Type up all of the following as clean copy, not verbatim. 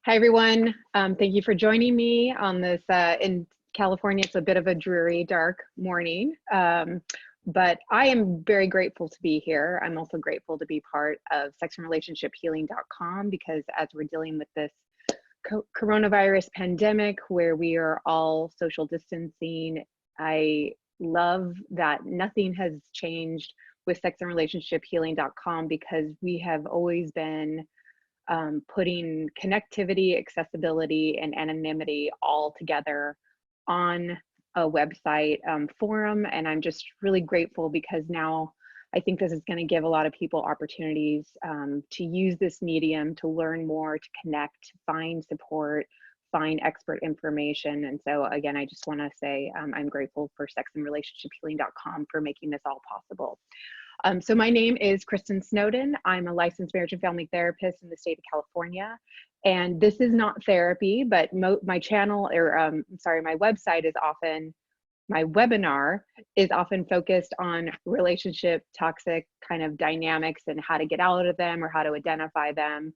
Hi, everyone. Thank you for joining me on this. In California, it's a bit of a dreary, dark morning, but I am very grateful to be here. I'm also grateful to be part of sexandrelationshiphealing.com because as we're dealing with this coronavirus pandemic where we are all social distancing, I love that nothing has changed with sexandrelationshiphealing.com because we have always been putting connectivity, accessibility, and anonymity all together on a website forum. And I'm just really grateful because now I think this is going to give a lot of people opportunities to use this medium to learn more, to connect, find support, find expert information. And so again, I just want to say I'm grateful for sexandrelationshiphealing.com for making this all possible. So my name is Kristin Snowden. I'm a licensed marriage and family therapist in the state of California. And this is not therapy, but my channel, or my website is often, my webinar is often focused on relationship toxic kind of dynamics and how to get out of them or how to identify them.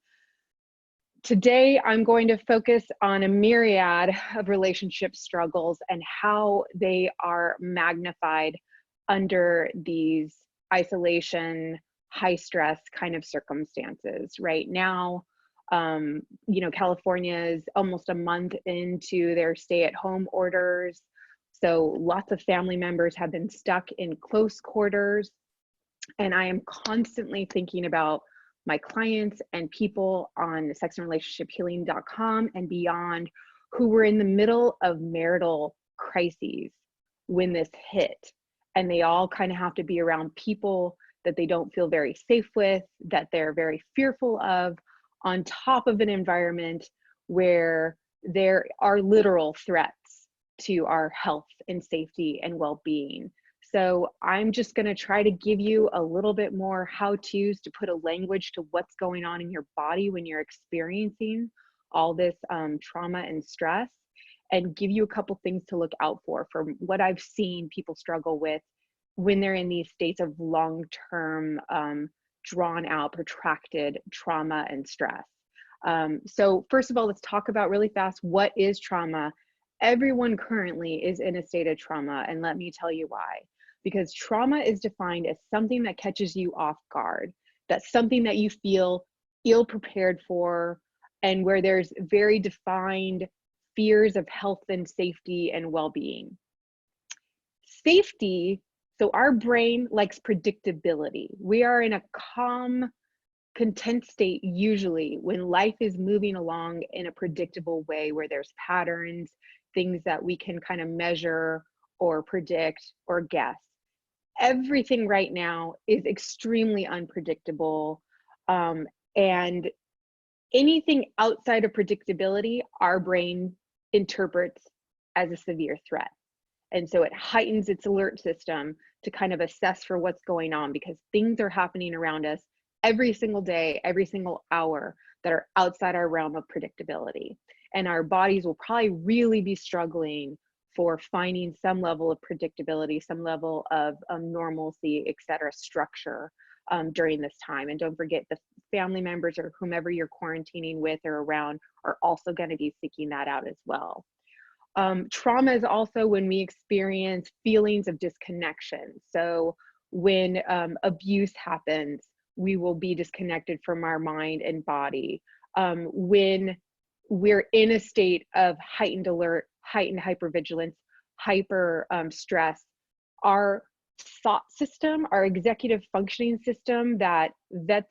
Today, I'm going to focus on a myriad of relationship struggles and how they are magnified under these isolation, high stress kind of circumstances. Right now, California is almost a month into their stay-at-home orders. So lots of family members have been stuck in close quarters. And I am constantly thinking about my clients and people on sexandrelationshiphealing.com and beyond who were in the middle of marital crises when this hit. And they all kind of have to be around people that they don't feel very safe with, that they're very fearful of, on top of an environment where there are literal threats to our health and safety and well-being. So I'm just going to try to give you a little bit more how-tos to put a language to what's going on in your body when you're experiencing all this trauma and stress, and give you a couple things to look out for from what I've seen people struggle with when they're in these states of long-term, drawn out, protracted trauma and stress. So first of all, let's talk about really fast, what is trauma? Everyone currently is in a state of trauma, and let me tell you why. Because trauma is defined as something that catches you off guard. That's something that you feel ill-prepared for, and where there's very defined fears of health and safety and well-being. Safety, so our brain likes predictability. We are in a calm, content state usually when life is moving along in a predictable way where there's patterns, things that we can kind of measure or predict or guess. Everything right now is extremely unpredictable, and anything outside of predictability, our brain interprets as a severe threat. And so it heightens its alert system to kind of assess for what's going on because things are happening around us every single day, every single hour that are outside our realm of predictability. And our bodies will probably really be struggling for finding some level of predictability, some level of normalcy, et cetera, structure during this time. And don't forget, the family members or whomever you're quarantining with or around are also going to be seeking that out as well. Trauma is also when we experience feelings of disconnection. So when abuse happens, we will be disconnected from our mind and body. When we're in a state of heightened alert, heightened hypervigilance, hyper stress, our thought system, our executive functioning system that vets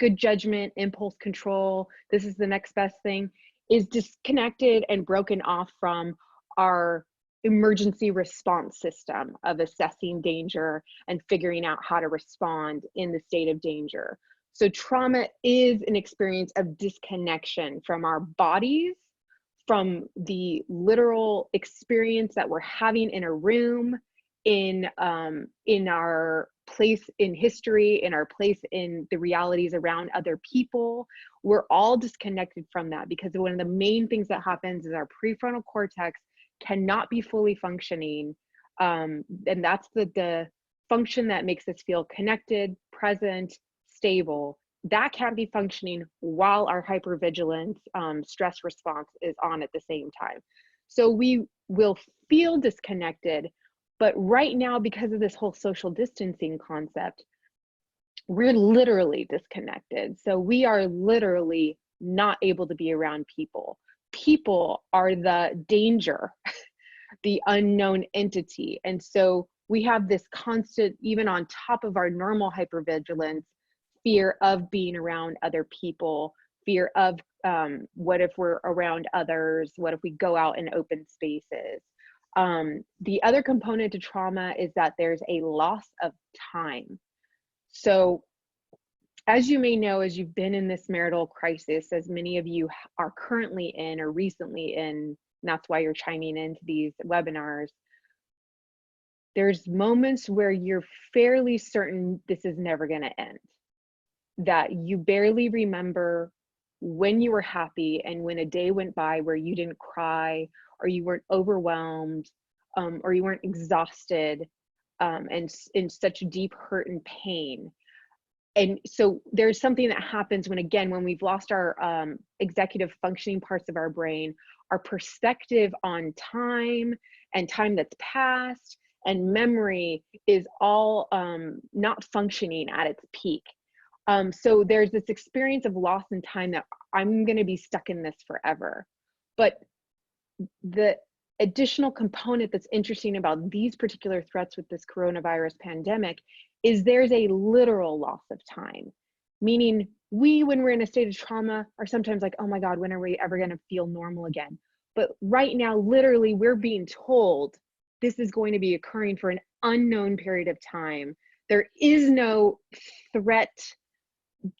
good judgment, impulse control, this is the next best thing, is disconnected and broken off from our emergency response system of assessing danger and figuring out how to respond in the state of danger. So trauma is an experience of disconnection from our bodies, from the literal experience that we're having in a room, in our place in history, in our place in the realities around other people. We're all disconnected from that because one of the main things that happens is our prefrontal cortex cannot be fully functioning. And that's the function that makes us feel connected, present, stable that can't be functioning while our hypervigilance stress response is on at the same time. So we will feel disconnected, but right now, because of this whole social distancing concept, we're literally disconnected. So we are literally not able to be around people. People are the danger, the unknown entity. And so we have this constant, even on top of our normal hypervigilance, fear of being around other people, fear of what if we're around others? What if we go out in open spaces? The other component to trauma is that there's a loss of time. So as you may know, as you've been in this marital crisis, as many of you are currently in or recently in, and that's why you're chiming into these webinars, there's moments where you're fairly certain this is never going to end, that you barely remember when you were happy and when a day went by where you didn't cry or you weren't overwhelmed or you weren't exhausted and in such deep hurt and pain. And so there's something that happens when, again, when we've lost our executive functioning parts of our brain, our perspective on time and time that's passed and memory is all not functioning at its peak. So there's this experience of loss in time that I'm going to be stuck in this forever. But the additional component that's interesting about these particular threats with this coronavirus pandemic is there's a literal loss of time, meaning we, when we're in a state of trauma, are sometimes like, oh my God, when are we ever going to feel normal again? But right now, literally, we're being told this is going to be occurring for an unknown period of time. There is no threat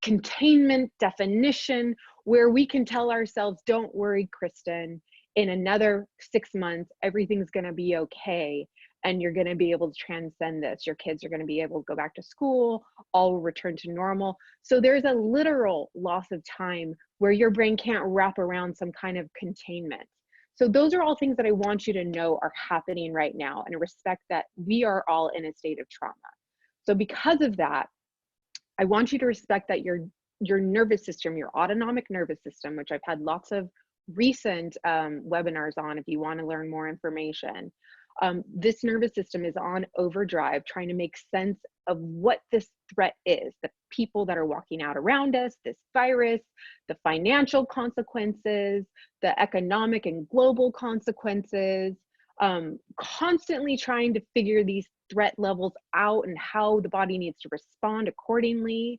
containment definition where we can tell ourselves, don't worry, Kristin, in another 6 months, everything's going to be okay. And you're going to be able to transcend this. Your kids are going to be able to go back to school, all will return to normal. So there's a literal loss of time where your brain can't wrap around some kind of containment. So those are all things that I want you to know are happening right now, and respect that we are all in a state of trauma. So because of that, I want you to respect that your nervous system, your autonomic nervous system, which I've had lots of recent webinars on if you want to learn more information. This nervous system is on overdrive, trying to make sense of what this threat is, the people that are walking out around us, this virus, the financial consequences, the economic and global consequences, constantly trying to figure these threat levels out and how the body needs to respond accordingly,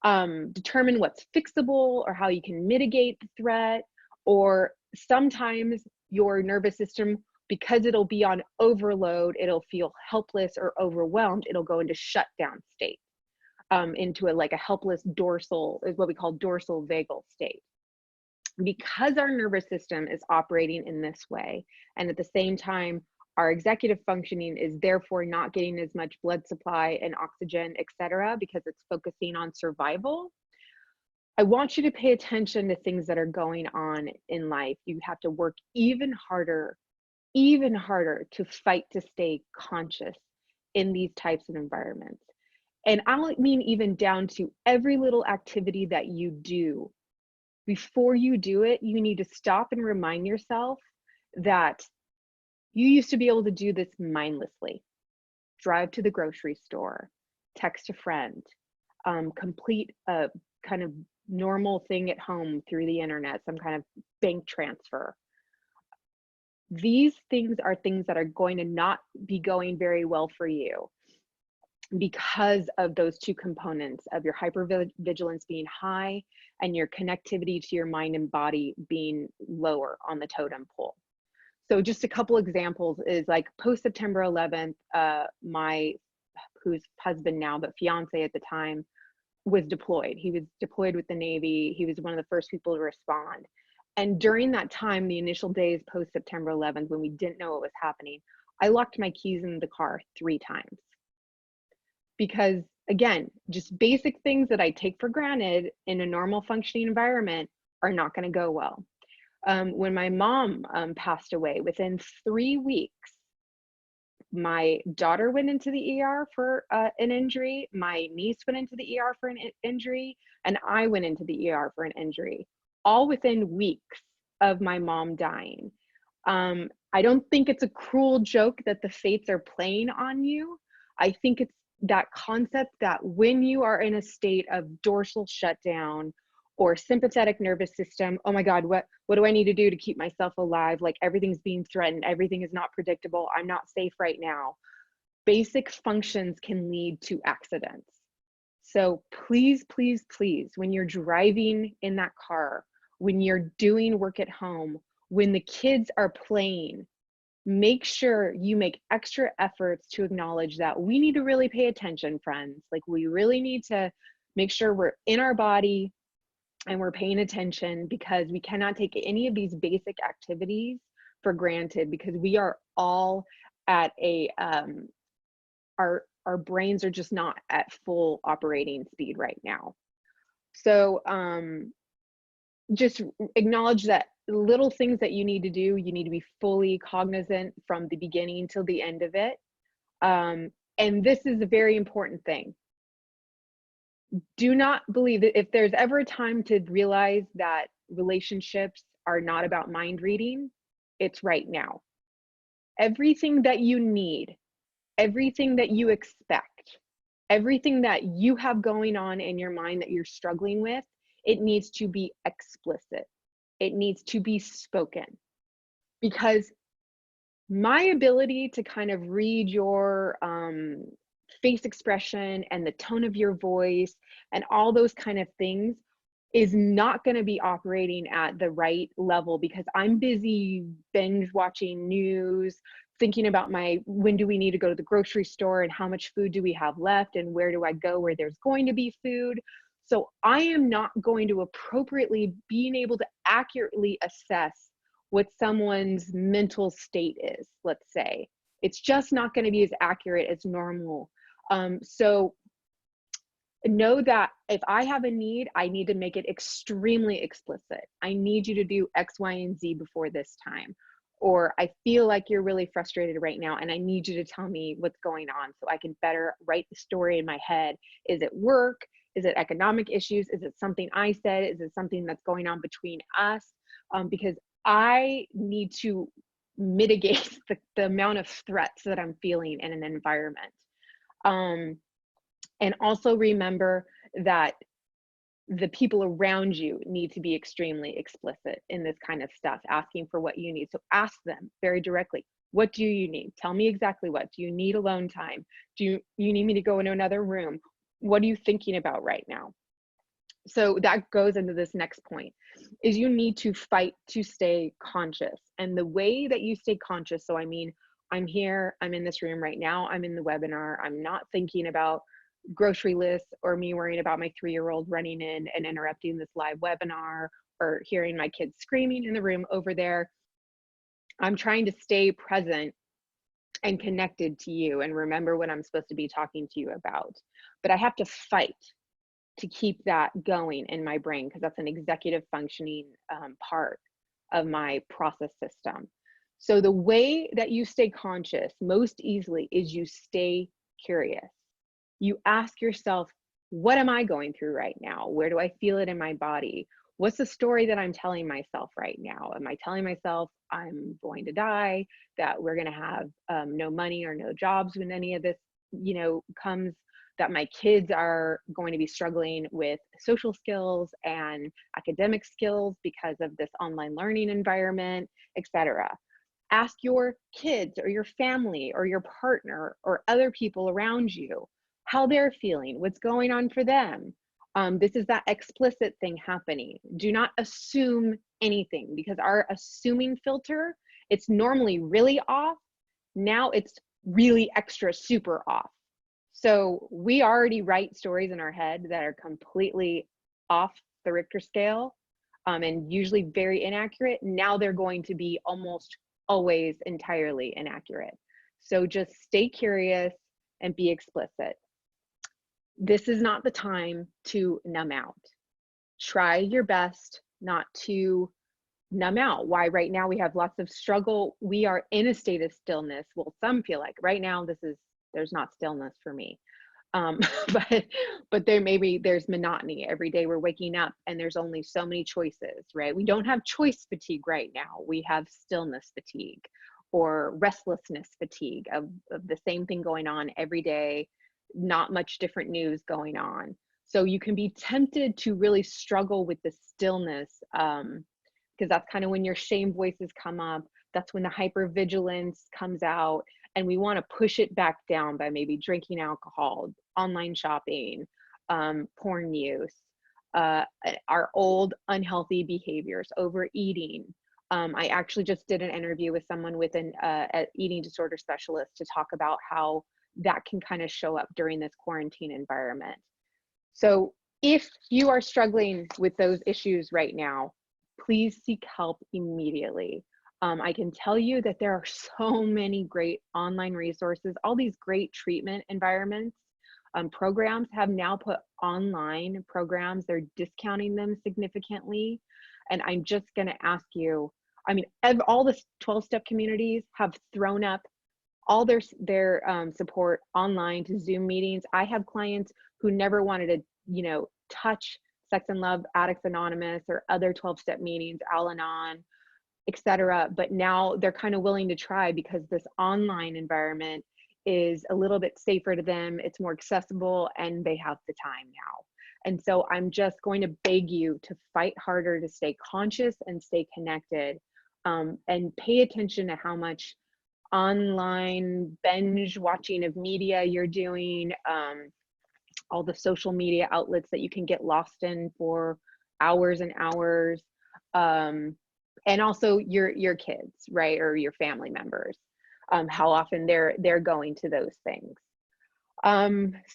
determine what's fixable or how you can mitigate the threat. Or sometimes your nervous system, because it'll be on overload, it'll feel helpless or overwhelmed, it'll go into shutdown state, into like a helpless dorsal, is what we call dorsal vagal state. Because our nervous system is operating in this way, and at the same time, our executive functioning is therefore not getting as much blood supply and oxygen, etc., because it's focusing on survival, I want you to pay attention to things that are going on in life. You have to work even harder to fight to stay conscious in these types of environments. And I don't mean even down to every little activity that you do. Before you do it, you need to stop and remind yourself that you used to be able to do this mindlessly. Drive to the grocery store, text a friend, complete a kind of normal thing at home through the internet, some kind of bank transfer. These things are things that are going to not be going very well for you because of those two components of your hypervigilance being high and your connectivity to your mind and body being lower on the totem pole. So just a couple examples is like post September 11th, who's husband now, but fiance at the time, was deployed. He was deployed with the Navy. He was one of the first people to respond. And during that time, the initial days post September 11th, when we didn't know what was happening, I locked my keys in the car 3 times. Because again, just basic things that I take for granted in a normal functioning environment are not going to go well. When my mom passed away, within 3 weeks, my daughter went into the ER for an injury. My niece went into the ER for an injury. and I went into the ER for an injury, all within weeks of my mom dying. I don't think it's a cruel joke that the fates are playing on you. I think it's that concept that when you are in a state of dorsal shutdown or sympathetic nervous system, oh my God, what do I need to do to keep myself alive? Like everything's being threatened, everything is not predictable, I'm not safe right now. Basic functions can lead to accidents. So please, please, please, when you're driving in that car, when you're doing work at home, when the kids are playing, make sure you make extra efforts to acknowledge that we need to really pay attention, friends. Like we really need to make sure we're in our body and we're paying attention, because we cannot take any of these basic activities for granted, because we are all at a, our brains are just not at full operating speed right now. So just acknowledge that little things that you need to do, you need to be fully cognizant from the beginning till the end of it. And this is a very important thing. Do not believe that if there's ever a time to realize that relationships are not about mind reading, it's right now. Everything that you need, everything that you expect, everything that you have going on in your mind that you're struggling with, it needs to be explicit. It needs to be spoken, because my ability to kind of read your face expression and the tone of your voice and all those kind of things is not going to be operating at the right level, because I'm busy binge watching news, thinking about when do we need to go to the grocery store and how much food do we have left and where do I go where there's going to be food. So I am not going to appropriately being able to accurately assess what someone's mental state is, let's say. It's just not going to be as accurate as normal. So know that if I have a need, I need to make it extremely explicit. I need you to do X, Y, and Z before this time. Or I feel like you're really frustrated right now and I need you to tell me what's going on so I can better write the story in my head. Is it work? Is it economic issues? Is it something I said? Is it something that's going on between us? Because I need to mitigate the amount of threats that I'm feeling in an environment. And also remember that the people around you need to be extremely explicit in this kind of stuff, asking for what you need. So ask them very directly, what do you need? Tell me exactly what. Do you need alone time? Do you need me to go into another room? What are you thinking about right now? So that goes into this next point, is you need to fight to stay conscious. And the way that you stay conscious, so I mean, I'm here, I'm in this room right now, I'm in the webinar, I'm not thinking about grocery lists or me worrying about my 3-year-old running in and interrupting this live webinar or hearing my kids screaming in the room over there. I'm trying to stay present and connected to you and remember what I'm supposed to be talking to you about. But I have to fight to keep that going in my brain, because that's an executive functioning part of my process system. So the way that you stay conscious most easily is you stay curious. You ask yourself, what am I going through right now? Where do I feel it in my body? What's the story that I'm telling myself right now? Am I telling myself I'm going to die, that we're going to have no money or no jobs when any of this, comes, that my kids are going to be struggling with social skills and academic skills because of this online learning environment, etc. Ask your kids or your family or your partner or other people around you how they're feeling, what's going on for them. This is that explicit thing happening. Do not assume anything, because our assuming filter, it's normally really off. Now it's really extra super off. So we already write stories in our head that are completely off the Richter scale and usually very inaccurate. Now they're going to be almost always entirely inaccurate. So just stay curious and be explicit. This is not the time to numb out. Try your best not to numb out. Why right now we have lots of struggle. We are in a state of stillness. Well, some feel like right now there's not stillness for me. Um, but there's monotony. Every day we're waking up and there's only so many choices, right? We don't have choice fatigue right now. We have stillness fatigue or restlessness fatigue of the same thing going on every day, not much different news going on. So you can be tempted to really struggle with the stillness, because that's kind of when your shame voices come up. That's when the hypervigilance comes out, and we want to push it back down by maybe drinking alcohol, online shopping, porn use, our old unhealthy behaviors, overeating. I actually just did an interview with someone with an eating disorder specialist to talk about how that can kind of show up during this quarantine environment. So if you are struggling with those issues right now, please seek help immediately. I can tell you that there are so many great online resources. All these great treatment environments, programs have now put online programs. They're discounting them significantly. And I'm just going to ask you, I mean, all the 12-step communities have thrown up all their support online to Zoom meetings. I have clients who never wanted to, touch Sex and Love Addicts Anonymous or other 12-step meetings, Al-Anon, etc. But now they're kind of willing to try because this online environment is a little bit safer to them. It's more accessible and they have the time now. And so I'm just going to beg you to fight harder to stay conscious and stay connected, and pay attention to how much online binge watching of media you're doing, all the social media outlets that you can get lost in for hours and hours, and also your kids, right, or your family members, how often they're going to those things.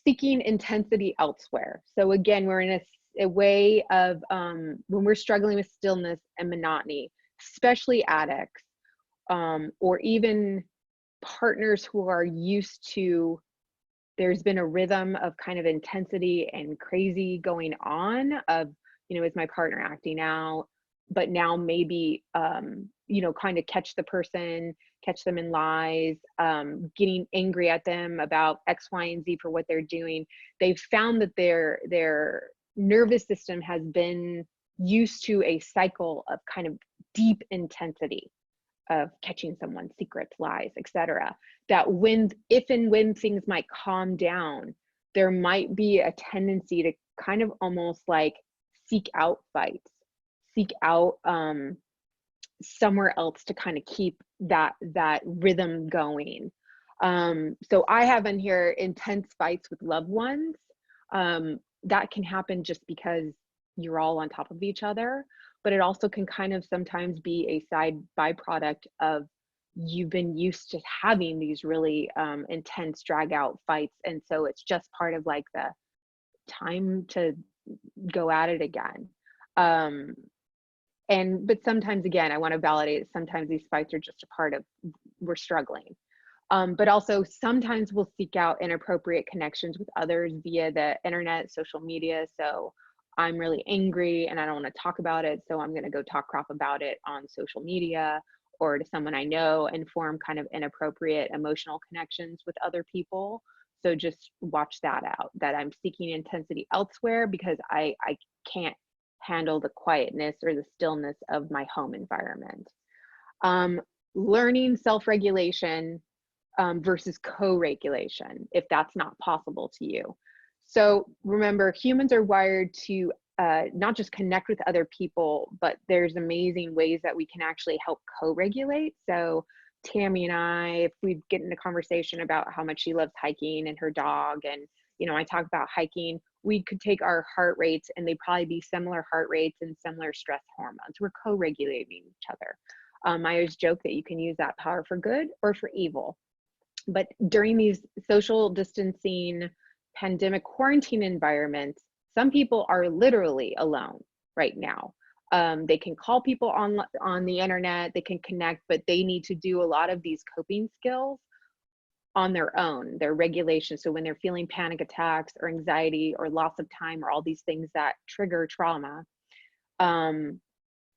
Seeking intensity elsewhere. So again, we're in a way of when we're struggling with stillness and monotony, especially addicts, or even partners who are used to, there's been a rhythm of kind of intensity and crazy going on of, is my partner acting out? But now maybe, kind of catch them in lies, getting angry at them about X, Y, and Z for what they're doing. They've found that their nervous system has been used to a cycle of kind of deep intensity of catching someone's secrets, lies, etc. That if and when things might calm down, there might be a tendency to kind of almost like seek out fights, seek out somewhere else to kind of keep that rhythm going. So I have in here intense fights with loved ones. That can happen just because you're all on top of each other, but it also can kind of sometimes be a side byproduct of you've been used to having these really intense drag out fights. And so it's just part of like the time to go at it again. But sometimes, again, I want to validate, sometimes these fights are just a part of, we're struggling. But also sometimes we'll seek out inappropriate connections with others via the internet, social media. So I'm really angry and I don't want to talk about it, so I'm going to go talk crap about it on social media or to someone I know and form kind of inappropriate emotional connections with other people. So just watch that out, that I'm seeking intensity elsewhere because I can't handle the quietness or the stillness of my home environment. Learning self-regulation versus co-regulation, if that's not possible to you. So remember, humans are wired to not just connect with other people, but there's amazing ways that we can actually help co-regulate. So Tammy and I, if we get in a conversation about how much she loves hiking and her dog, and I talk about hiking, we could take our heart rates and they'd probably be similar heart rates and similar stress hormones. We're co-regulating each other. I always joke that you can use that power for good or for evil. But during these social distancing, pandemic quarantine environments, some people are literally alone right now. They can call people on the internet, they can connect, but they need to do a lot of these coping skills on their own, their regulation. So when they're feeling panic attacks or anxiety or loss of time or all these things that trigger trauma,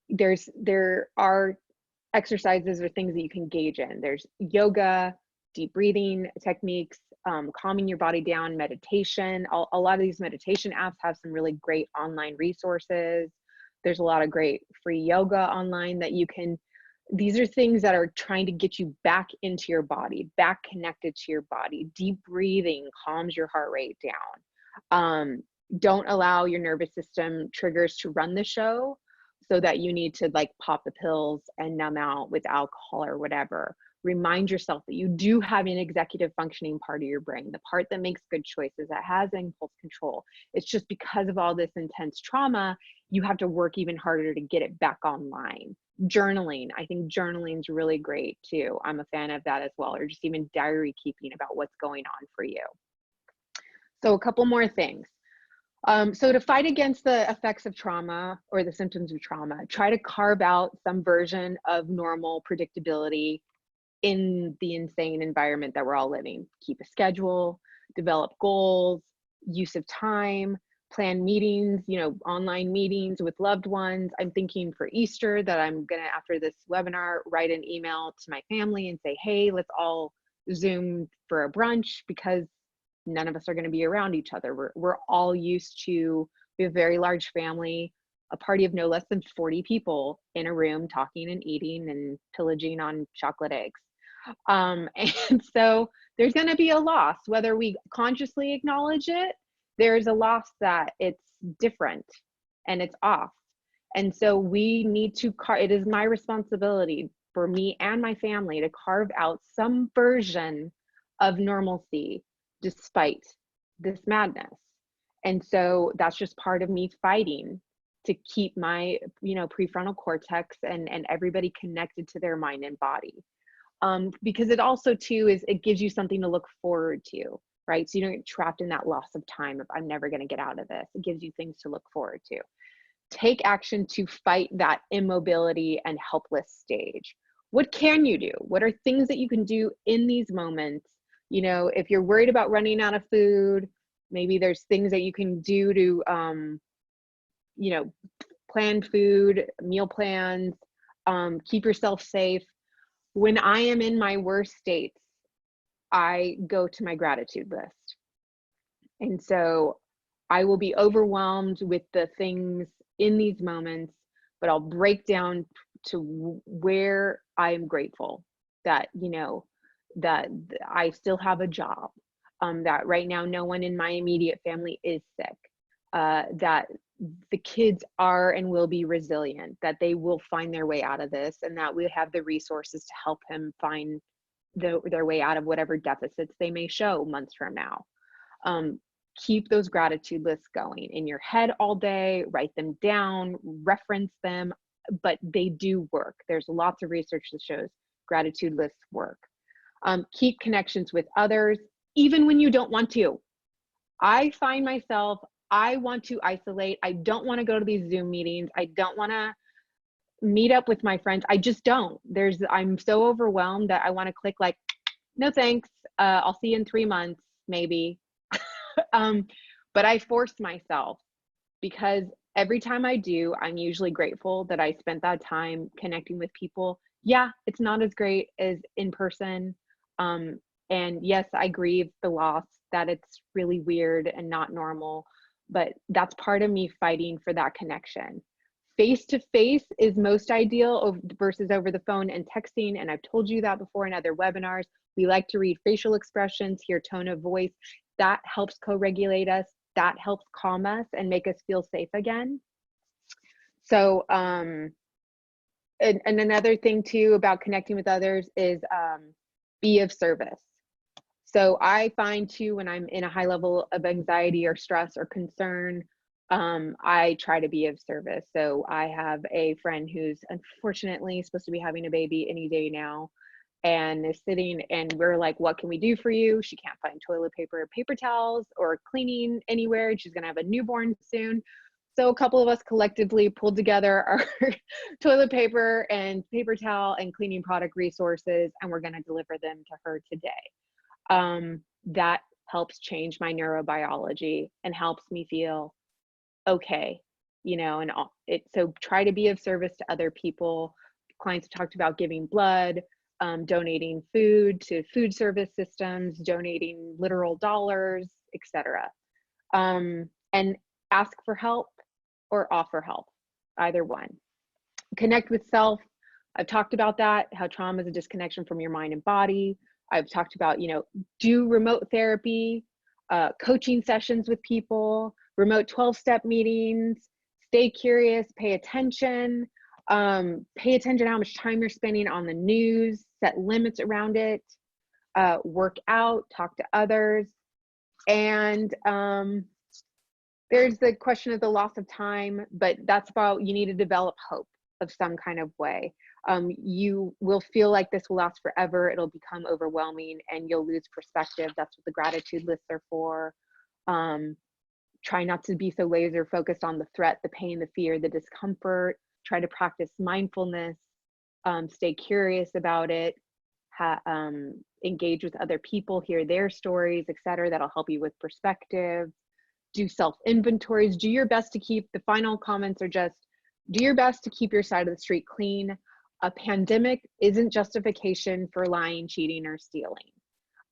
there are exercises or things that you can engage in. There's yoga, deep breathing techniques, calming your body down, meditation. A lot of these meditation apps have some really great online resources. There's a lot of great free yoga online that you can, these are things that are trying to get you back into your body, back connected to your body. Deep breathing calms your heart rate down. Don't allow your nervous system triggers to run the show, so that you need to like pop the pills and numb out with alcohol or whatever. Remind yourself that you do have an executive functioning part of your brain, the part that makes good choices, that has impulse control. It's just because of all this intense trauma, you have to work even harder to get it back online. Journaling, I think journaling is really great too. I'm a fan of that as well, or just even diary keeping about what's going on for you. So a couple more things. So to fight against the effects of trauma or the symptoms of trauma, try to carve out some version of normal predictability in the insane environment that we're all living. Keep a schedule, develop goals, use of time, plan meetings, online meetings with loved ones. I'm thinking for Easter that I'm gonna, after this webinar, write an email to my family and say, hey, let's all Zoom for a brunch, because none of us are going to be around each other. We're all used to, we have a very large family, a party of no less than 40 people in a room talking and eating and pillaging on chocolate eggs. And so there's going to be a loss, whether we consciously acknowledge it, there's a loss that it's different and it's off. And so we need to, it is my responsibility for me and my family to carve out some version of normalcy despite this madness. And so that's just part of me fighting to keep my, prefrontal cortex and everybody connected to their mind and body. Because it also too it gives you something to look forward to, right? So you don't get trapped in that loss of time of I'm never going to get out of this. It gives you things to look forward to. Take action to fight that immobility and helpless stage. What can you do? What are things that you can do in these moments? If you're worried about running out of food, maybe there's things that you can do to, plan food, meal plans, keep yourself safe. When I am in my worst states, I go to my gratitude list. And so I will be overwhelmed with the things in these moments, but I'll break down to where I am grateful that, that I still have a job, that right now no one in my immediate family is sick, that the kids are and will be resilient, that they will find their way out of this, and that we have the resources to help him find their way out of whatever deficits they may show months from now. Keep those gratitude lists going in your head all day, write them down, reference them, but they do work. There's lots of research that shows gratitude lists work. Keep connections with others, even when you don't want to. I find myself, I want to isolate. I don't want to go to these Zoom meetings. I don't want to meet up with my friends. I just don't. I'm so overwhelmed that I want to click like, no thanks. I'll see you in 3 months, maybe. But I force myself, because every time I do, I'm usually grateful that I spent that time connecting with people. Yeah, it's not as great as in person. And yes, I grieve the loss, that it's really weird and not normal, but that's part of me fighting for that connection. Face to face is most ideal versus over the phone and texting. And I've told you that before in other webinars. We like to read facial expressions, hear tone of voice. That helps co-regulate us. That helps calm us and make us feel safe again. So, and another thing too about connecting with others is be of service. So I find too, when I'm in a high level of anxiety or stress or concern, I try to be of service. So I have a friend who's unfortunately supposed to be having a baby any day now, and is sitting, and we're like, what can we do for you? She can't find toilet paper or paper towels or cleaning anywhere, and she's gonna have a newborn soon. So a couple of us collectively pulled together our toilet paper and paper towel and cleaning product resources, and we're gonna deliver them to her today. That helps change my neurobiology and helps me feel okay, and so try to be of service to other people. Clients have talked about giving blood, donating food to food service systems, donating literal dollars, etc. And ask for help or offer help, either one. Connect with self. I've talked about that, how trauma is a disconnection from your mind and body. I've talked about, do remote therapy, coaching sessions with people, remote 12-step meetings, stay curious, pay attention how much time you're spending on the news, set limits around it, work out, talk to others. And there's the question of the loss of time, but that's about, you need to develop hope of some kind of way. You will feel like this will last forever. It'll become overwhelming and you'll lose perspective. That's what the gratitude lists are for. Try not to be so laser focused on the threat, the pain, the fear, the discomfort. Try to practice mindfulness, stay curious about it, engage with other people, hear their stories, etc. That'll help you with perspective. Do self-inventories. Do your best to keep, the final comments are just, do your best to keep your side of the street clean. A pandemic isn't justification for lying, cheating, or stealing.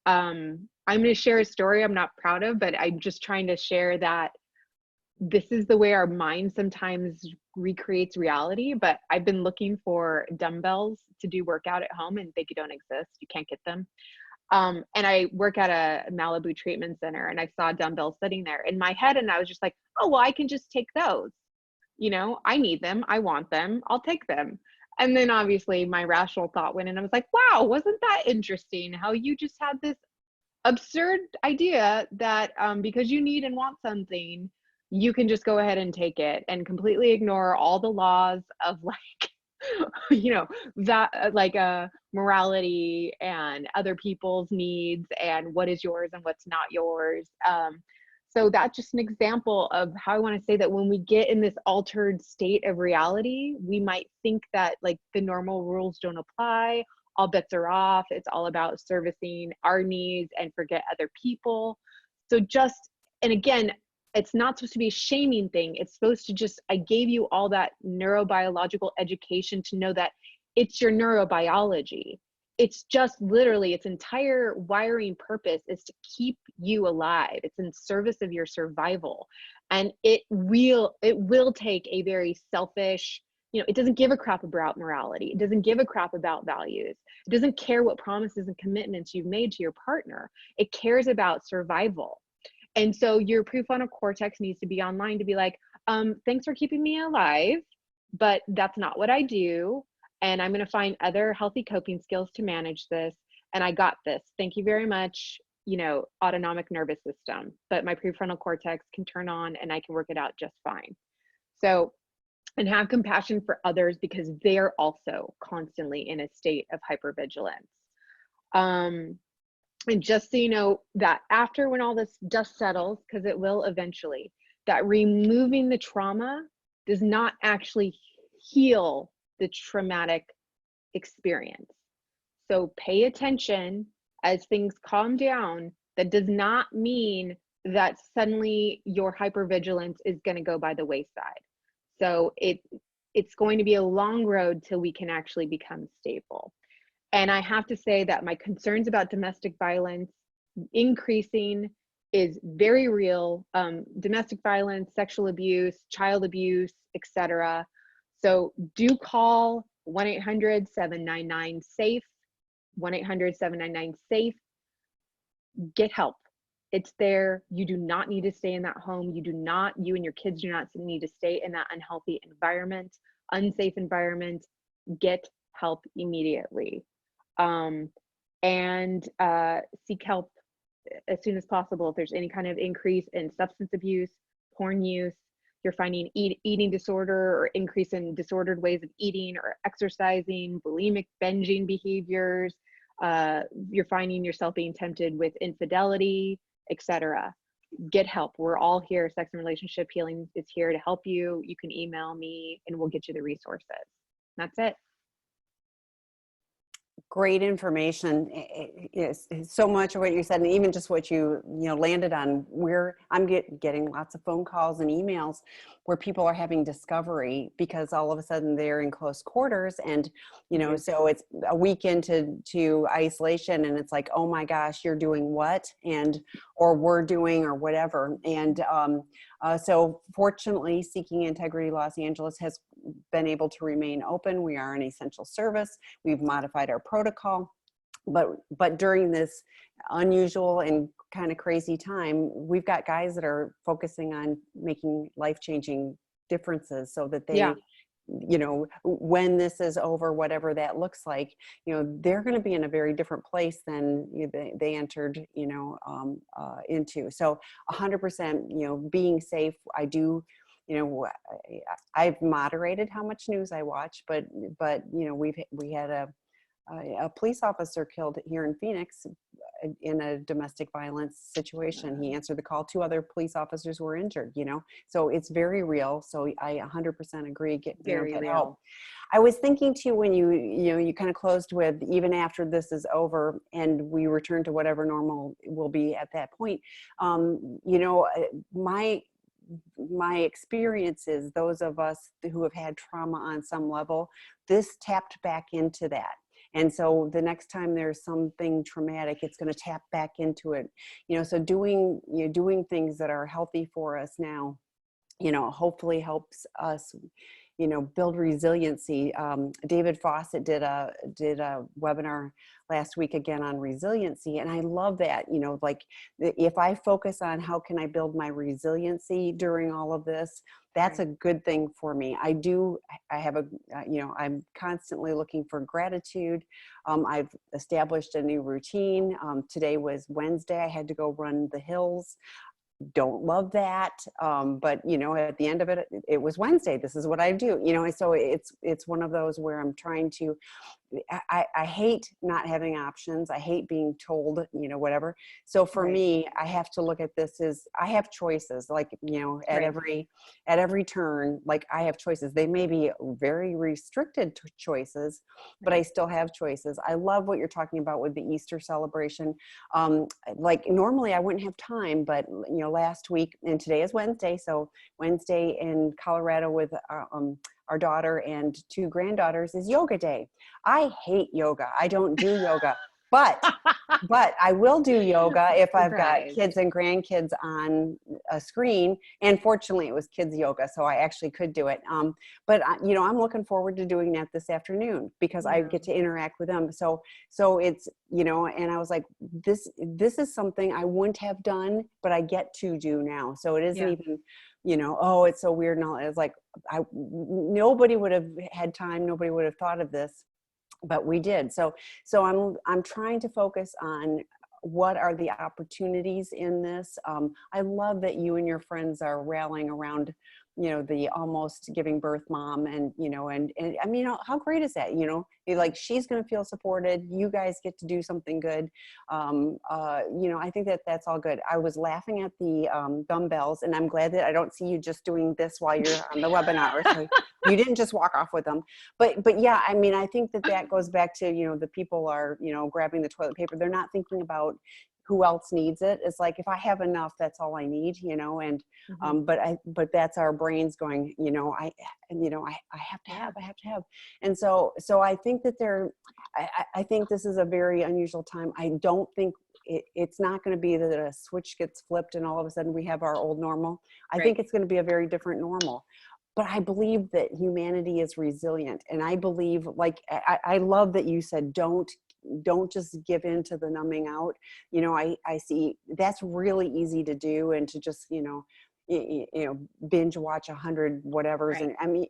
I'm going to share a story I'm not proud of, but I'm just trying to share that this is the way our mind sometimes recreates reality. But I've been looking for dumbbells to do workout at home and they don't exist. You can't get them. And I work at a Malibu treatment center and I saw dumbbells sitting there in my head. And I was just like, oh, well, I can just take those. I need them. I want them. I'll take them. And then obviously my rational thought went and I was like, wow, wasn't that interesting how you just had this absurd idea that because you need and want something, you can just go ahead and take it and completely ignore all the laws of morality and other people's needs and what is yours and what's not yours. So that's just an example of how I want to say that when we get in this altered state of reality, we might think that the normal rules don't apply, all bets are off, it's all about servicing our needs and forget other people. So and again, it's not supposed to be a shaming thing. It's supposed to just, I gave you all that neurobiological education to know that it's your neurobiology. It's just literally, its entire wiring purpose is to keep you alive. It's in service of your survival. And it will take a very selfish, it doesn't give a crap about morality. It doesn't give a crap about values. It doesn't care what promises and commitments you've made to your partner. It cares about survival. And so your prefrontal cortex needs to be online to be like, thanks for keeping me alive, but that's not what I do. And I'm going to find other healthy coping skills to manage this. And I got this. Thank you very much, autonomic nervous system. But my prefrontal cortex can turn on and I can work it out just fine. So, and have compassion for others because they're also constantly in a state of hypervigilance. And just so you know that after, when all this dust settles, because it will eventually, that removing the trauma does not actually heal the traumatic experience. So pay attention as things calm down. That does not mean that suddenly your hypervigilance is going to go by the wayside. So it's going to be a long road till we can actually become stable. And I have to say that my concerns about domestic violence increasing is very real. Domestic violence, sexual abuse, child abuse, etc. So do call 1-800-799-SAFE, 1-800-799-SAFE. Get help. It's there. You do not need to stay in that home. You and your kids do not need to stay in that unhealthy environment, unsafe environment. Get help immediately. And seek help as soon as possible. If there's any kind of increase in substance abuse, porn use, you're finding eating disorder or increase in disordered ways of eating or exercising, bulimic binging behaviors, you're finding yourself being tempted with infidelity, etc. Get help. We're all here. Sex and Relationship Healing is here to help you. You can email me and we'll get you the resources. That's it. Great information. Yes, so much of what you said, and even just what you landed on. Where I'm getting lots of phone calls and emails where people are having discovery because all of a sudden they're in close quarters, and Yes. so it's a week into isolation, and it's like, oh my gosh, you're doing what, and or we're doing or whatever, and so fortunately, Seeking Integrity Los Angeles has been able to remain open. We are an essential service. We've modified our protocol, but during this unusual and kind of crazy time, we've got guys that are focusing on making life-changing differences so that Yeah. they, when this is over, whatever that looks like, they're going to be in a very different place than they entered, into. So 100%, being safe. I do, I've moderated how much news I watch, but we had a police officer killed here in Phoenix in a domestic violence situation. He answered the call. 2 other police officers were injured, so it's very real. So I 100% agree. Get Very help. real. I was thinking too, when you kind of closed with, even after this is over and we return to whatever normal will be at that point, my experience is, those of us who have had trauma on some level, this tapped back into that. And so the next time there's something traumatic, it's going to tap back into it. So doing things that are healthy for us now, hopefully helps us, build resiliency. David Fawcett did a webinar last week again on resiliency. And I love that, like, if I focus on how can I build my resiliency during all of this, that's a good thing for me. I have I'm constantly looking for gratitude. I've established a new routine. Today was Wednesday. I had to go run the hills. Don't love that, but at the end of it, it was Wednesday. This is what I do, so it's one of those where I'm trying to, I hate not having options. I hate being told, whatever. So for me, I have to look at this as I have choices, like, at every turn, like I have choices. They may be very restricted choices, but I still have choices. I love what you're talking about with the Easter celebration. Like normally I wouldn't have time, but last week, and today is Wednesday. So Wednesday in Colorado with our daughter and 2 granddaughters is yoga day. I hate yoga. I don't do yoga, but I will do yoga if I've got kids and grandkids on a screen. And fortunately it was kids yoga, so I actually could do it. But I'm looking forward to doing that this afternoon because I get to interact with them. So it's, and I was like, this is something I wouldn't have done, but I get to do now. So it isn't even, oh, it's so weird. And all. It's like, nobody would have had time. Nobody would have thought of this, but we did. So I'm trying to focus on what are the opportunities in this. I love that you and your friends are rallying around, the almost giving birth mom, and and I mean, how great is that? Like, she's going to feel supported. You guys get to do something good. I think that's all good. I was laughing at the dumbbells, and I'm glad that I don't see you just doing this while you're on the webinar. So you didn't just walk off with them, but yeah, I mean, I think that goes back to, the people are, grabbing the toilet paper. They're not thinking about who else needs it. It's like, if I have enough, that's all I need, and but that's our brains going, I have to have. And so I think that I think this is a very unusual time. I don't think it's not going to be that a switch gets flipped and all of a sudden we have our old normal. I think it's going to be a very different normal. But I believe that humanity is resilient. And I believe, like, I love that you said, don't just give in to the numbing out. I see that's really easy to do, and to just, binge watch 100 whatevers. And I mean,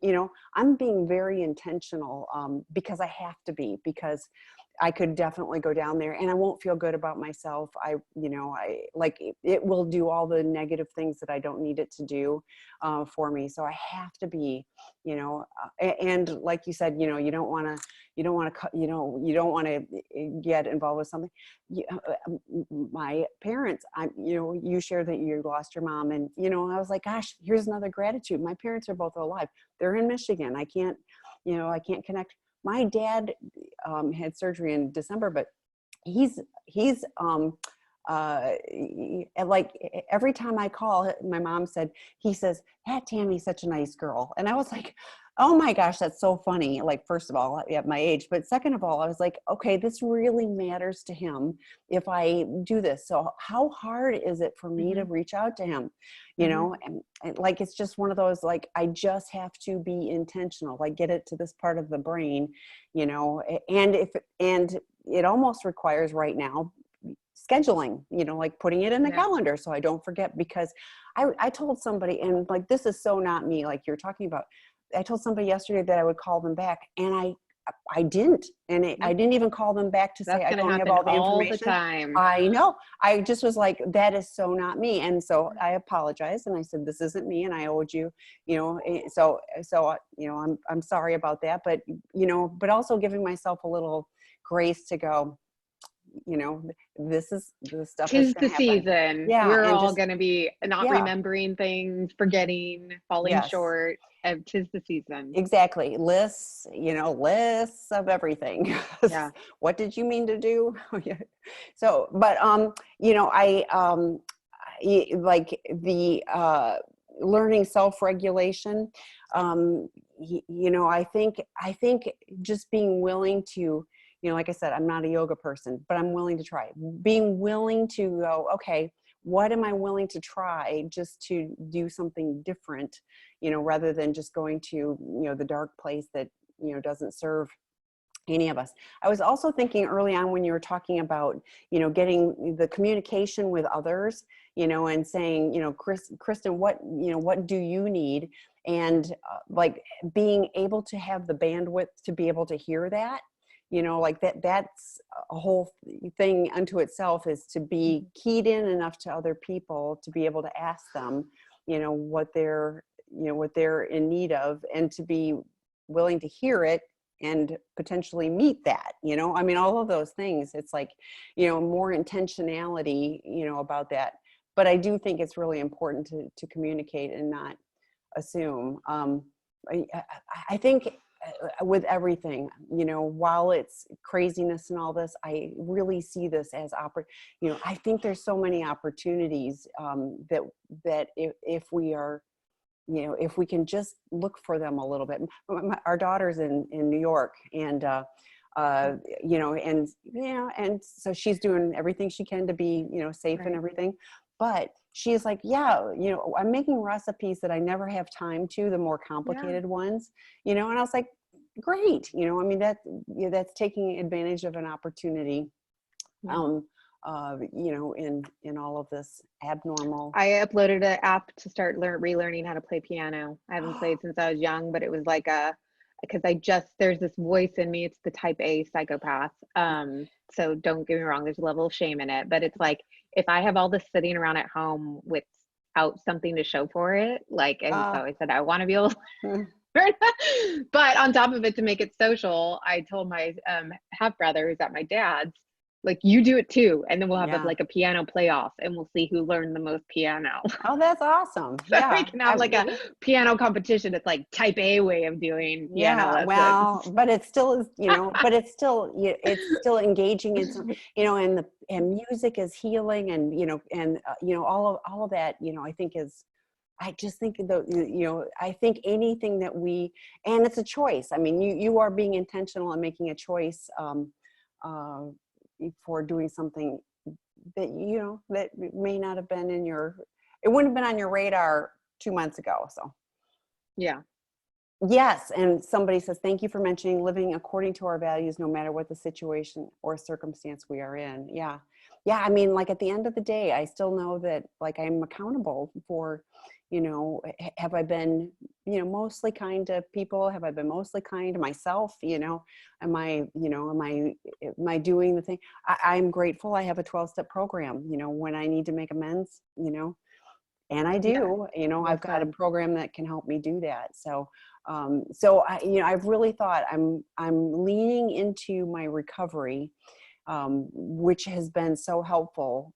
I'm being very intentional, because I have to be, because I could definitely go down there and I won't feel good about myself. I like, it will do all the negative things that I don't need it to do for me. So I have to be, and like you said, you don't want to get involved with something. My parents, you shared that you lost your mom, and, I was like, gosh, here's another gratitude. My parents are both alive. They're in Michigan. I can't connect. my dad had surgery in December, but he's like every time I call, my mom said, he says, "That Tammy's such a nice girl." And I was like, oh my gosh, that's so funny. Like, first of all, at my age, but second of all, I was like, okay, this really matters to him if I do this. So how hard is it for me to reach out to him? You know, and like, it's just one of those, like, I just have to be intentional, like get it to this part of the brain, you know, and it almost requires right now scheduling, you know, like putting it in the calendar so I don't forget, because I told somebody, and like, this is so not me, like you're talking about, I told somebody yesterday that I would call them back, and I didn't, and I didn't even call them back to say I don't have all the information. The time. I know. I just was like, that is so not me. And so I apologized, and I said, this isn't me, and I owed you, you know, so you know, I'm sorry about that, but you know, but also giving myself a little grace to go, you know, this is the stuff. Tis the season. Yeah, we're all going to be not yeah, remembering things, forgetting, falling short. Tis the season. Exactly. Lists, you know, lists of everything. Yeah. What did you mean to do? So, but you know, like the learning self-regulation. You know, I think just being willing to, you know, like I said, I'm not a yoga person, but I'm willing to try. Being willing to go, okay, what am I willing to try just to do something different, you know, rather than just going to, you know, the dark place that, you know, doesn't serve any of us. I was also thinking early on when you were talking about, you know, getting the communication with others, you know, and saying, you know, Kristin, what, you know, what do you need? And like being able to have the bandwidth to be able to hear that, you know, like that's a whole thing unto itself, is to be keyed in enough to other people to be able to ask them, you know, what they're in need of, and to be willing to hear it and potentially meet that, you know, I mean, all of those things, it's like, you know, more intentionality, you know, about that. But I do think it's really important to communicate and not assume. I think with everything, you know, while it's craziness and all this, I really see this as you know, I think there's so many opportunities that if we are, you know, if we can just look for them a little bit. Our daughter's in New York, and you know, and so she's doing everything she can to be, you know, safe and everything. But she's like, yeah, you know, I'm making recipes that I never have time to, the more complicated ones, you know, and I was like, great, you know, I mean, that's taking advantage of an opportunity, you know, in all of this abnormal. I uploaded an app to start relearning how to play piano. I haven't played since I was young, but it was like because there's this voice in me. It's the type A psychopath. So don't get me wrong, there's a level of shame in it, but it's like, if I have all this sitting around at home without something to show for it, like, and so I said, I want to be able to but on top of it, to make it social, I told my half brother, who's at my dad's, like, you do it too, and then we'll have like a piano playoff, and we'll see who learned the most piano. Oh, that's awesome. So we can have like a piano competition. It's like type A way of doing piano lessons. Well, but it still is, you know, but it's still engaging in some, you know, and music is healing, and you know, all of that, you know, I think is, I just think you know, I think anything that and it's a choice. I mean, you are being intentional and making a choice for doing something that, you know, that may not have been it wouldn't have been on your radar 2 months ago. So yeah. Yes. And somebody says, thank you for mentioning living according to our values, no matter what the situation or circumstance we are in. Yeah. Yeah. I mean, like, at the end of the day, I still know that, like, I'm accountable for, you know, have I been, you know, mostly kind to people? Have I been mostly kind to myself? You know, am I doing the thing? I'm grateful I have a 12-step program, you know, when I need to make amends, you know, and I do, you know, I've got a program that can help me do that. So, you know, I've really thought I'm leaning into my recovery, which has been so helpful,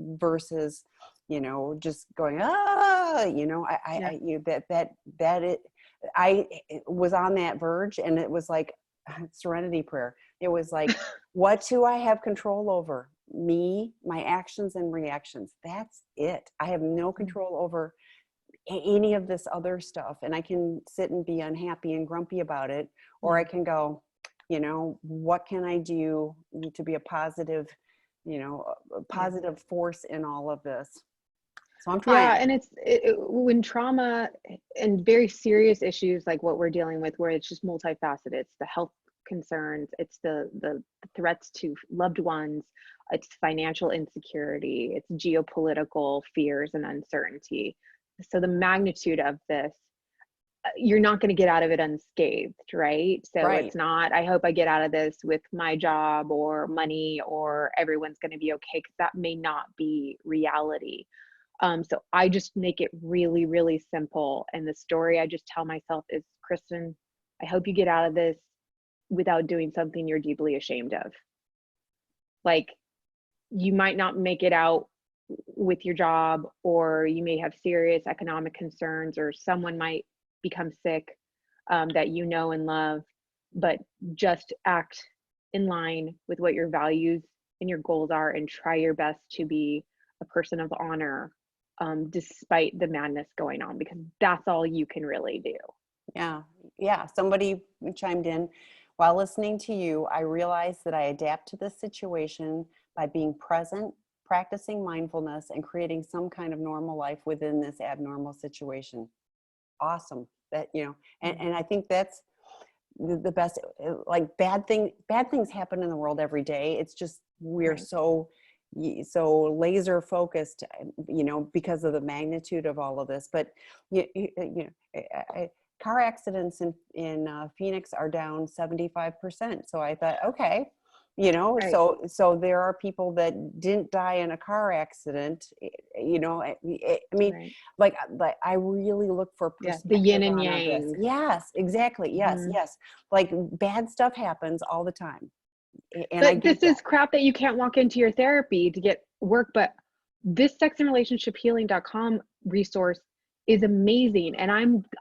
versus, you know, just going, you know, I was on that verge, and it was like, serenity prayer. It was like, what do I have control over? Me, my actions and reactions. That's it. I have no control over any of this other stuff. And I can sit and be unhappy and grumpy about it, or I can go, what can I do to be a positive, a positive force in all of this? So I'm trying. Yeah, and when trauma and very serious issues like what we're dealing with, where it's just multifaceted, it's the health concerns, it's the threats to loved ones, it's financial insecurity, it's geopolitical fears and uncertainty. So the magnitude of this, you're not going to get out of it unscathed, right? So it's not, I hope I get out of this with my job or money or everyone's going to be okay, because that may not be reality. So I just make it really, really simple. And the story I just tell myself is, Kristin, I hope you get out of this without doing something you're deeply ashamed of. Like, you might not make it out with your job, or you may have serious economic concerns, or someone might become sick that you know and love, but just act in line with what your values and your goals are, and try your best to be a person of honor despite the madness going on, because that's all you can really do. Yeah. Somebody chimed in, while listening to you, I realized that I adapt to this situation by being present, practicing mindfulness, and creating some kind of normal life within this abnormal situation. Awesome. That, and I think that's the best. Like, bad things happen in the world every day. It's just, we're so laser focused, because of the magnitude of all of this. But car accidents in Phoenix are down 75%. So I thought, okay, so there are people that didn't die in a car accident. I mean, like I really look for perspective the yin and on yang. this. Yes, exactly. Yes, yes. Like, bad stuff happens all the time. And but this is crap that you can't walk into your therapy to get work. But this sexandrelationshiphealing.com resource is amazing. And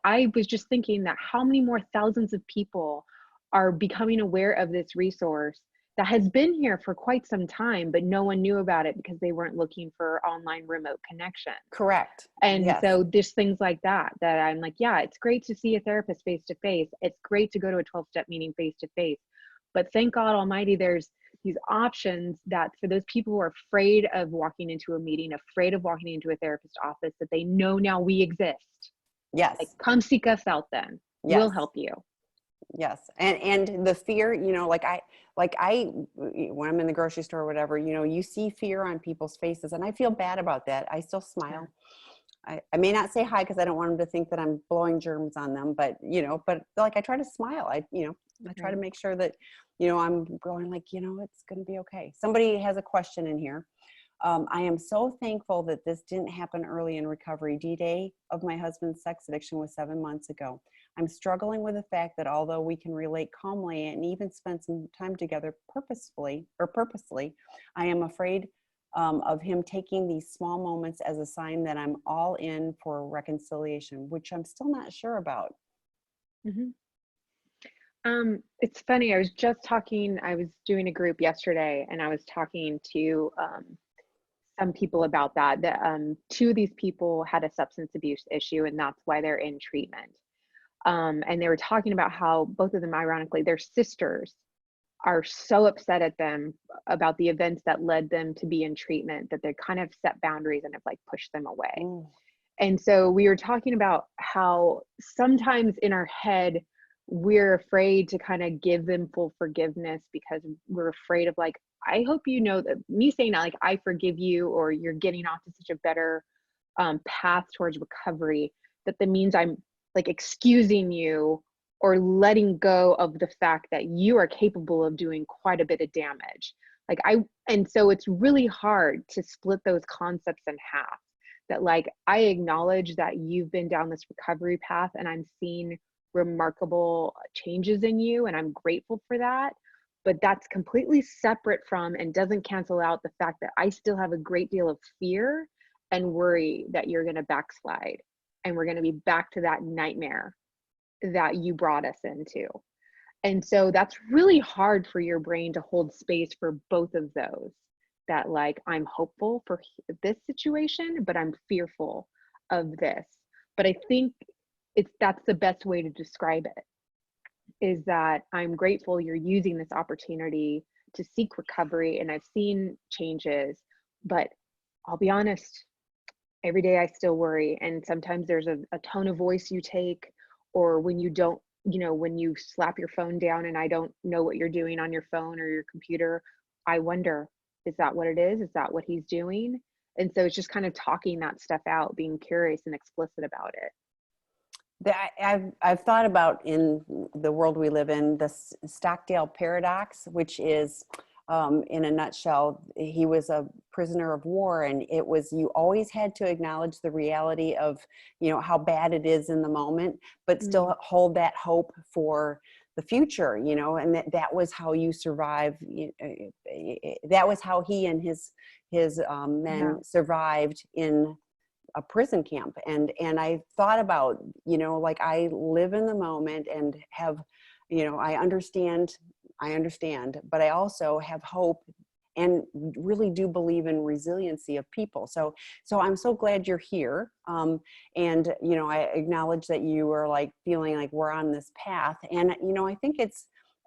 I was just thinking that how many more thousands of people are becoming aware of this resource that has been here for quite some time, but no one knew about it because they weren't looking for online remote connection. Correct. And so there's things like that I'm like, yeah, it's great to see a therapist face to face. It's great to go to a 12-step meeting face to face. But thank God Almighty, there's these options that for those people who are afraid of walking into a meeting, afraid of walking into a therapist office, that they know now we exist. Yes. Like, come seek us out then. Yes. We'll help you. Yes. And the fear, like I, when I'm in the grocery store or whatever, you see fear on people's faces, and I feel bad about that. I still smile. I may not say hi because I don't want them to think that I'm blowing germs on them, but like, I try to smile. I try to make sure that, I'm going like, it's going to be okay. Somebody has a question in here. I am so thankful that this didn't happen early in recovery. D-Day of my husband's sex addiction was 7 months ago. I'm struggling with the fact that although we can relate calmly and even spend some time together purposely, I am afraid of him taking these small moments as a sign that I'm all in for reconciliation, which I'm still not sure about. It's funny. I was doing a group yesterday, and I was talking to some people about that. Two of these people had a substance abuse issue, and that's why they're in treatment. And they were talking about how both of them, ironically, their sisters are so upset at them about the events that led them to be in treatment that they kind of set boundaries and have like pushed them away. And so we were talking about how sometimes in our head, we're afraid to kind of give them full forgiveness because we're afraid of, like, I hope you know that me saying that, like, I forgive you, or you're getting off to such a better path towards recovery, that means I'm like excusing you or letting go of the fact that you are capable of doing quite a bit of damage. And so it's really hard to split those concepts in half. That, like, I acknowledge that you've been down this recovery path and I'm seeing remarkable changes in you, and I'm grateful for that. But that's completely separate from and doesn't cancel out the fact that I still have a great deal of fear and worry that you're going to backslide and we're going to be back to that nightmare that you brought us into. And so that's really hard for your brain to hold space for both of those. That like, I'm hopeful for this situation, but I'm fearful of this. But I think that's the best way to describe it, is that I'm grateful you're using this opportunity to seek recovery, and I've seen changes, but I'll be honest, every day I still worry. And sometimes there's a tone of voice you take, or when you don't, when you slap your phone down and I don't know what you're doing on your phone or your computer, I wonder, is that what it is? Is that what he's doing? And so it's just kind of talking that stuff out, being curious and explicit about it. I've thought about, in the world we live in, the Stockdale paradox, which is, in a nutshell, he was a prisoner of war, and it was, you always had to acknowledge the reality of, how bad it is in the moment, but still hold that hope for the future, and that was how you survive. That was how he and his men survived in a prison camp. And I thought about, like, I live in the moment and have, I understand, but I also have hope and really do believe in resiliency of people. So I'm so glad you're here. And, I acknowledge that you are like feeling like we're on this path. And,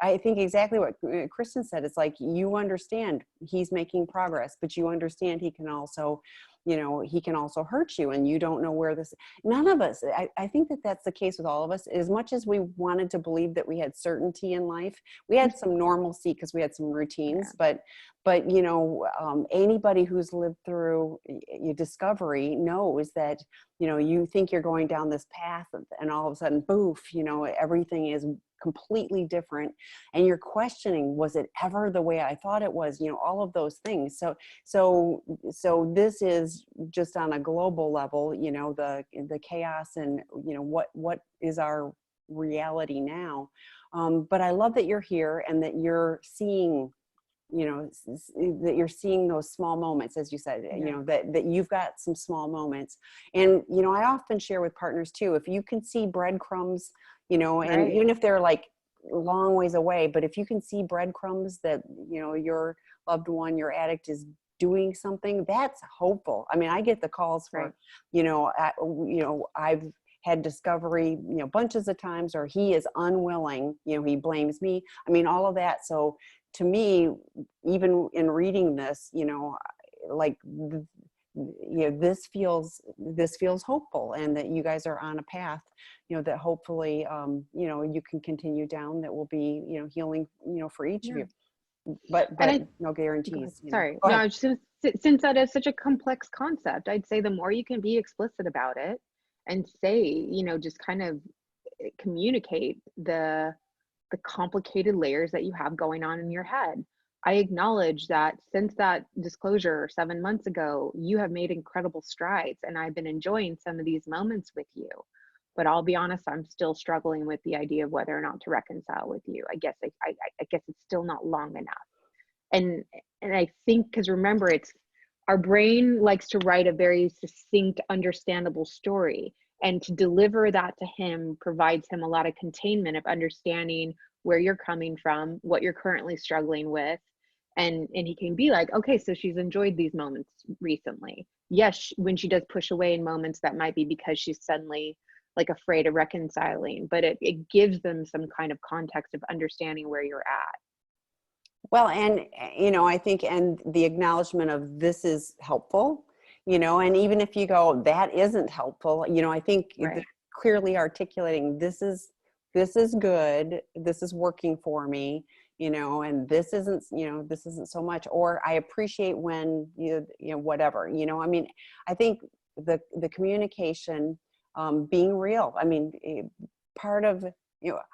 I think exactly what Kristin said. It's like, you understand he's making progress, but you understand he can also hurt you, and you don't know where this, none of us, I think that that's the case with all of us. As much as we wanted to believe that we had certainty in life, we had some normalcy because we had some routines, but anybody who's lived through discovery knows that, you think you're going down this path, and all of a sudden, boof, everything is completely different, and you're questioning, was it ever the way I thought it was? All of those things. So this is just on a global level, the chaos, and what is our reality now. But I love that you're here, and that you're seeing, that you're seeing those small moments, as you said, that you've got some small moments. And, I often share with partners too, if you can see breadcrumbs, and even if they're like long ways away, but if you can see breadcrumbs that, your loved one, your addict, is doing something, that's hopeful. I mean, I get the calls for, I've had discovery, bunches of times, or he is unwilling, he blames me. I mean, all of that. So to me, even in reading this, like, this feels hopeful, and that you guys are on a path, that hopefully, you can continue down, that will be, healing, for each of you. But no guarantees. Sorry. No, I was just, since that is such a complex concept, I'd say the more you can be explicit about it and say, just kind of communicate the complicated layers that you have going on in your head. I acknowledge that since that disclosure 7 months ago, you have made incredible strides, and I've been enjoying some of these moments with you. But I'll be honest, I'm still struggling with the idea of whether or not to reconcile with you. I guess it's still not long enough. And I think, because remember, it's our brain likes to write a very succinct, understandable story. And to deliver that to him provides him a lot of containment of understanding where you're coming from, what you're currently struggling with. And he can be like, okay, so she's enjoyed these moments recently. Yes, when she does push away in moments, that might be because she's suddenly like afraid of reconciling, but it gives them some kind of context of understanding where you're at. Well, and, I think, and the acknowledgement of this is helpful, and even if you go, that isn't helpful, I think clearly articulating, this is good, this is working for me, and this isn't so much, or I appreciate when whatever, I mean, I think the communication, being real. I mean, part of,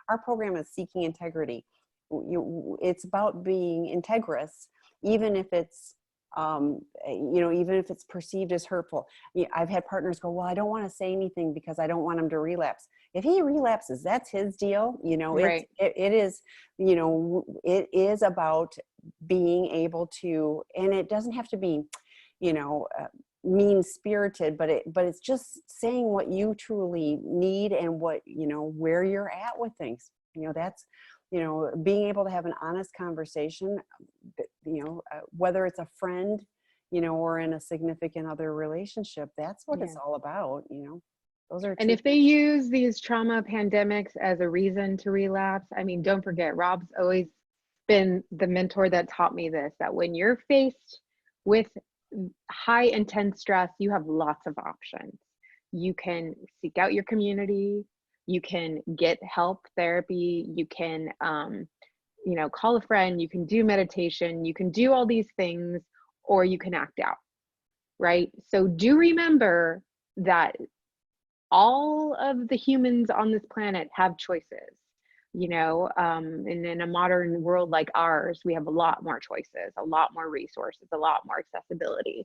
our program is seeking integrity. It's about being integrous, even if it's, even if it's perceived as hurtful. I've had partners go, well, I don't want to say anything because I don't want him to relapse. If he relapses, that's his deal. It is, it is about being able to, and it doesn't have to be, mean-spirited, but it's just saying what you truly need, and what, where you're at with things. That's, being able to have an honest conversation, whether it's a friend, or in a significant other relationship, that's what it's all about. Those are And two if they things. use these trauma pandemics as a reason to relapse, I mean, don't forget, Rob's always been the mentor that taught me this, that when you're faced with high intense stress, you have lots of options. You can seek out your community, you can get help, therapy, you can call a friend, you can do meditation, you can do all these things, or you can act out, right? So do remember that all of the humans on this planet have choices, and in a modern world like ours, we have a lot more choices, a lot more resources, a lot more accessibility.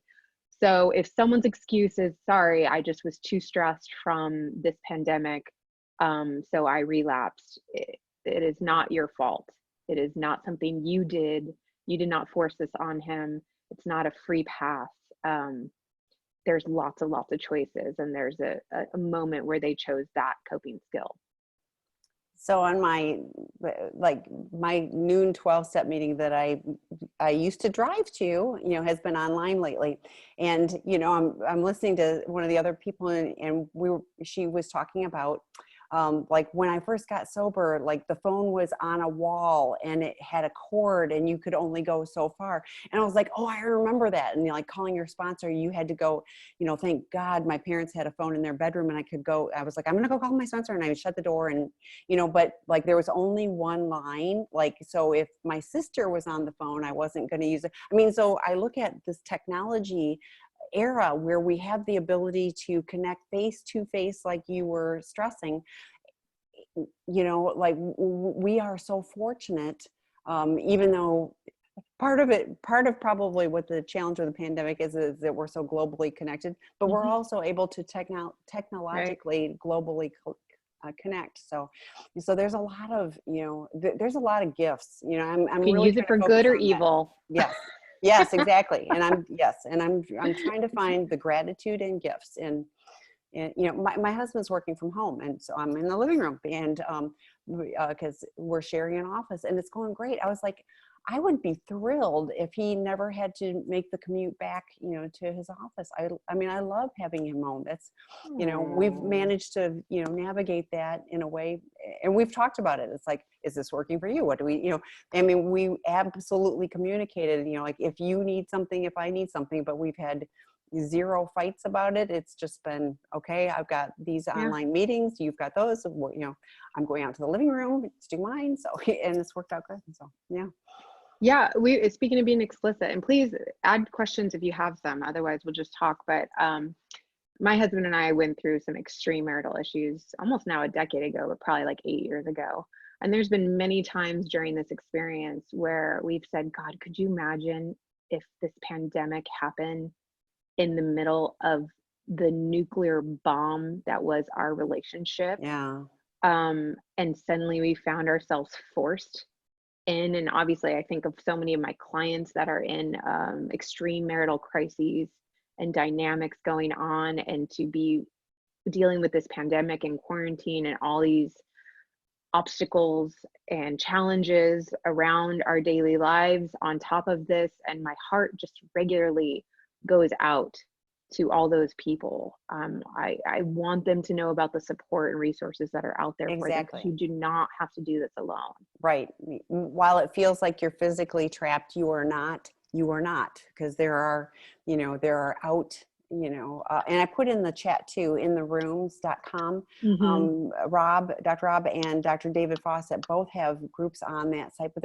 So if someone's excuse is, sorry, I just was too stressed from this pandemic, so I relapsed, it is not your fault. It is not something you did. You did not force this on him. It's not a free pass. There's lots and lots of choices, and there's a moment where they chose that coping skill. So on my noon 12-step meeting that I used to drive to, has been online lately. And, I'm listening to one of the other people, and she was talking about, like when I first got sober, like the phone was on a wall and it had a cord and you could only go so far. And I was like, oh, I remember that. And like calling your sponsor, you had to go, thank God my parents had a phone in their bedroom and I could go. I was like, I'm going to go call my sponsor, and I would shut the door, and, but like there was only one line. Like, so if my sister was on the phone, I wasn't going to use it. I mean, so I look at this technology era where we have the ability to connect face to face, like you were stressing, like we are so fortunate, even though part of probably what the challenge of the pandemic is that we're so globally connected, but we're also able to technologically, right, globally connect. So there's a lot of, there's a lot of gifts, I'm you can really use it for good or evil. Yes. Yes, exactly. And I'm trying to find the gratitude and gifts. And my husband's working from home, and so I'm in the living room, and because we're sharing an office, and it's going great. I was like, I would be thrilled if he never had to make the commute back, to his office. I mean, I love having him home. That's, we've managed to, navigate that in a way, and we've talked about it. It's like, is this working for you? What do we, I mean, we absolutely communicated, like if you need something, if I need something, but we've had zero fights about it. It's just been, okay, I've got these online meetings, you've got those, I'm going out to the living room to do mine. So, and it's worked out good. So, yeah. Yeah, speaking of being explicit, and please add questions if you have some, otherwise we'll just talk. But my husband and I went through some extreme marital issues almost now a decade ago, but probably like 8 years ago. And there's been many times during this experience where we've said, God, could you imagine if this pandemic happened in the middle of the nuclear bomb that was our relationship? Yeah. And suddenly we found ourselves forced in, and obviously I think of so many of my clients that are in extreme marital crises and dynamics going on, and to be dealing with this pandemic and quarantine and all these obstacles and challenges around our daily lives on top of this. And my heart just regularly goes out to all those people. I want them to know about the support and resources that are out there for them, because you do not have to do this alone. Right. While it feels like you're physically trapped, you are not, because there are out, and I put in the chat too, in the rooms.com, Dr. Rob and Dr. David Fawcett both have groups on that site, but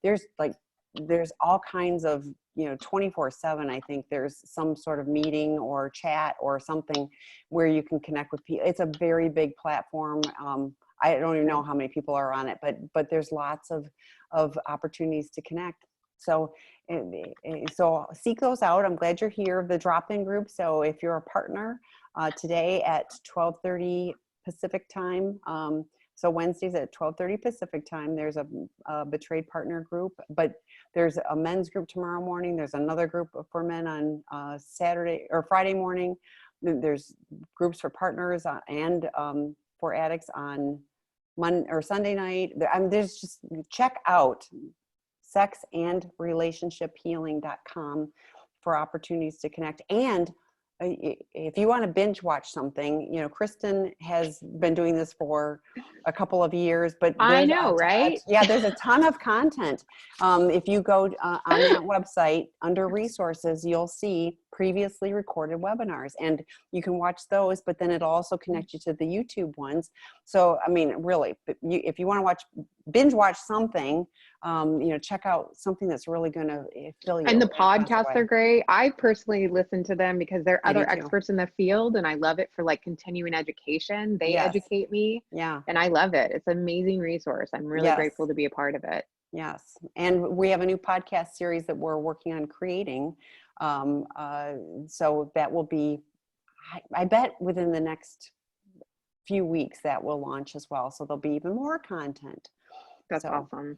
there's all kinds of, 24/7, I think there's some sort of meeting or chat or something where you can connect with people. It's a very big platform. I don't even know how many people are on it, but there's lots of opportunities to connect. So seek those out. I'm glad you're here. The drop-in group. So if you're a partner today at 12:30 Pacific time, so Wednesdays at 12:30 Pacific time, there's a betrayed partner group, but there's a men's group tomorrow morning. There's another group for men on Saturday or Friday morning. There's groups for partners and for addicts on Monday or Sunday night. There's just, check out sexandrelationshiphealing.com for opportunities to connect. And if you want to binge watch something, Kristin has been doing this for a couple of years, but I know, right? there's a ton of content. If you go on that website under resources, you'll see previously recorded webinars, and you can watch those, but then it'll also connect you to the YouTube ones. So, I mean, really, if you want to binge watch something, check out something that's really going to fill you. And the podcasts are great. I personally listen to them because they're other experts in the field, and I love it for like continuing education. They educate me. Yeah. And I love it. It's an amazing resource. I'm really grateful to be a part of it. Yes. And we have a new podcast series that we're working on creating. So that will be, I bet within the next few weeks that will launch as well. So there'll be even more content. That's awesome.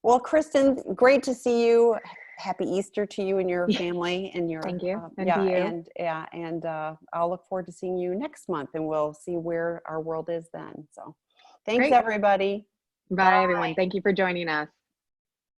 Well, Kristin, great to see you. Happy Easter to you and your family and your thank you. And I'll look forward to seeing you next month, and we'll see where our world is then. So thanks, everybody. Bye, everyone. Thank you for joining us.